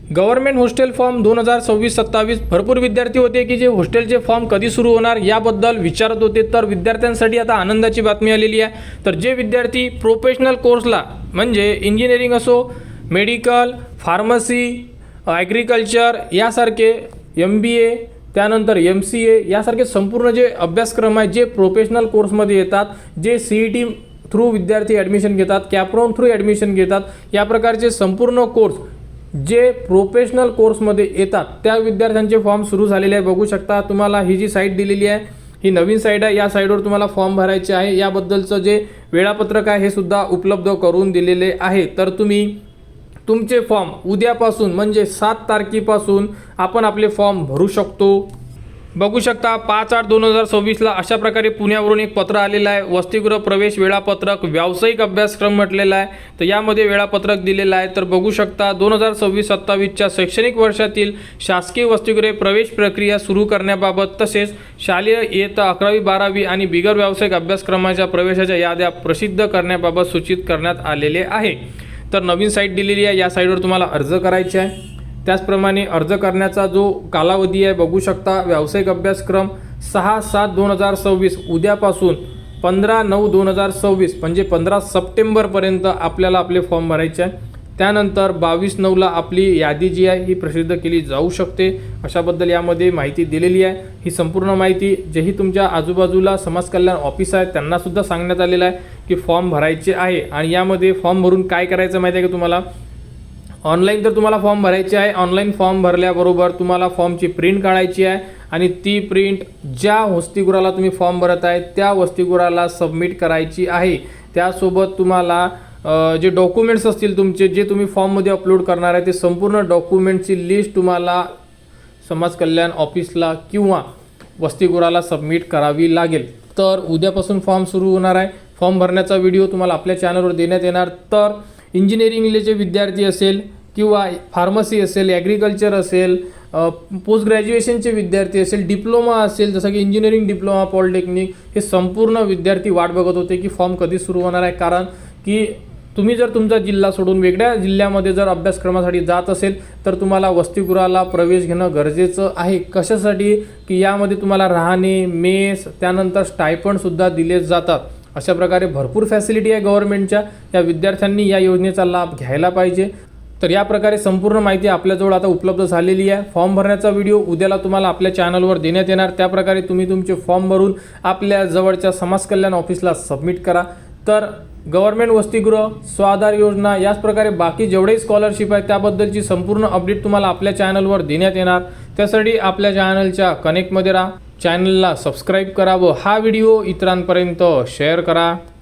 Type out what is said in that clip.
Government hostel form 2026-27 भरपूर विद्यार्थी होते की जे हॉस्टेलचे फॉर्म कधी सुरू होणार याबद्दल विचारत होते। तर विद्यार्थ्यांसाठी आता आनंदाची बातमी आलेली आहे। तर जे विद्यार्थी प्रोफेशनल कोर्सला म्हणजे इंजिनिअरिंग असो, मेडिकल, फार्मसी, ॲग्रिकल्चर यासारखे MBA, त्यानंतर MCA यासारखे संपूर्ण जे अभ्यासक्रम आहेत जे प्रोफेशनल कोर्समध्ये येतात, जे CET थ्रू विद्यार्थी ॲडमिशन घेतात, कॅपराउंड थ्रू ॲडमिशन घेतात, या प्रकारचे संपूर्ण कोर्स जे प्रोफेशनल कोर्समध्ये येतात त्या विद्यार्थ्यांचे फॉर्म सुरू झालेले आहे। बघू शकता तुम्हाला ही जी साईट दिलेली आहे ही नवीन साईट आहे। या साईटवर तुम्हाला फॉर्म भरायचे आहे। याबद्दलचं जे वेळापत्रक आहे हे सुद्धा उपलब्ध करून दिलेले आहे। तर तुम्ही तुमचे फॉर्म उद्यापासून म्हणजे 7 तारखेपासून आपण आपले फॉर्म भरू शकतो। बघू शकता 5/8/2026 अशा प्रकारे पुण्यावरून एक पत्र आलेलं आहे। वसतिगृह प्रवेश वेळापत्रक व्यावसायिक अभ्यासक्रम म्हटलेला आहे। तर यामध्ये वेळापत्रक दिलेलं आहे। तर बघू शकता 2026-27च्या शैक्षणिक वर्षातील शासकीय वसतिगृहे प्रवेश प्रक्रिया सुरू करण्याबाबत तसेच शालेय इयत्ता 11वी 12वी आणि बिगर व्यावसायिक अभ्यासक्रमाच्या प्रवेशाच्या याद्या प्रसिद्ध करण्याबाबत सूचित करण्यात आलेले आहे। तर नवीन साईट दिलेली आहे, या साईटवर तुम्हाला अर्ज करायचे आहे। त्याचप्रमाणे अर्ज करण्याचा जो कालावधी आहे बघू शकता व्यावसायिक अभ्यासक्रम 6/7/2026 उद्यापासून 15/9/2026 म्हणजे 15 सप्टेंबरपर्यंत आपल्याला आपले फॉर्म भरायचे आहे। त्यानंतर 22/9ला आपली यादी जी आहे ही प्रसिद्ध केली जाऊ शकते, अशाबद्दल यामध्ये माहिती दिलेली आहे। ही संपूर्ण माहिती जेही तुमच्या आजूबाजूला समाज कल्याण ऑफिस आहे त्यांनासुद्धा सांगण्यात आलेलं आहे की फॉर्म भरायचे आहे। आणि यामध्ये फॉर्म भरून काय करायचं माहिती आहे का तुम्हाला, ऑनलाईन तर तुम्हाला फॉर्म भरायचे आहे। ऑनलाईन फॉर्म भरल्याबरोबर तुम्हाला फॉर्मची प्रिंट काढायची आहे आणि ती प्रिंट ज्या वसतिगृहाला तुम्ही फॉर्म भरत आहे त्या वसतिगृहाला सबमिट करायची आहे। त्यासोबत तुम्हाला जे डॉक्युमेंट्स असतील तुमचे जे तुम्ही फॉर्ममध्ये अपलोड करणार आहे ते संपूर्ण डॉक्युमेंटची लिस्ट तुम्हाला समाज कल्याण ऑफिसला किंवा वसतिगृहाला सबमिट करावी लागेल। तर उद्यापासून फॉर्म सुरू होणार आहे। फॉर्म भरण्याचा व्हिडिओ तुम्हाला आपल्या चॅनलवर देण्यात येणार। तर इंजिनिअरिंगचे विद्यार्थी असेल किंवा फार्मसी असेल, ॲग्रिकल्चर असेल, पोस्ट ग्रॅज्युएशनचे विद्यार्थी असेल, डिप्लोमा असेल जसं की इंजिनिअरिंग डिप्लोमा, पॉलिटेक्निक, हे संपूर्ण विद्यार्थी वाट बघत होते की फॉर्म कधी सुरू होणार आहे। कारण की तुम्ही जर तुमचा जिल्हा सोडून वेगळ्या जिल्ह्यामध्ये जर अभ्यासक्रमासाठी जात असेल तर तुम्हाला वसतिगृहाला प्रवेश घेणं गरजेचं आहे। कशासाठी की यामध्ये तुम्हाला राहणे, मेस, त्यानंतर स्टायपंडसुद्धा दिले जातात। अशा प्रकारे भरपूर फॅसिलिटी आहे गव्हर्नमेंटच्या, या विद्यार्थ्यांनी या योजनेचा लाभ घ्यायला पाहिजे। तर या प्रकारे संपूर्ण माहिती आपल्याजवळ आता उपलब्ध झालेली आहे। फॉर्म भरण्याचा व्हिडिओ उद्याला तुम्हाला आपल्या चॅनलवर देण्यात येणार। त्याप्रकारे तुम्ही तुमचे फॉर्म भरून आपल्या जवळच्या समाज कल्याण ऑफिसला सबमिट करा। तर गव्हर्नमेंट वसतिगृह, स्वाधार योजना याच प्रकारे बाकी जेवढेही स्कॉलरशिप आहे त्याबद्दलची संपूर्ण अपडेट तुम्हाला आपल्या चॅनलवर देण्यात येणार। त्यासाठी आपल्या चॅनलच्या कनेक्टमध्ये राहा, चॅनलला सबस्क्राईब करा व हा व्हिडिओ इतरांपर्यंत शेअर करा।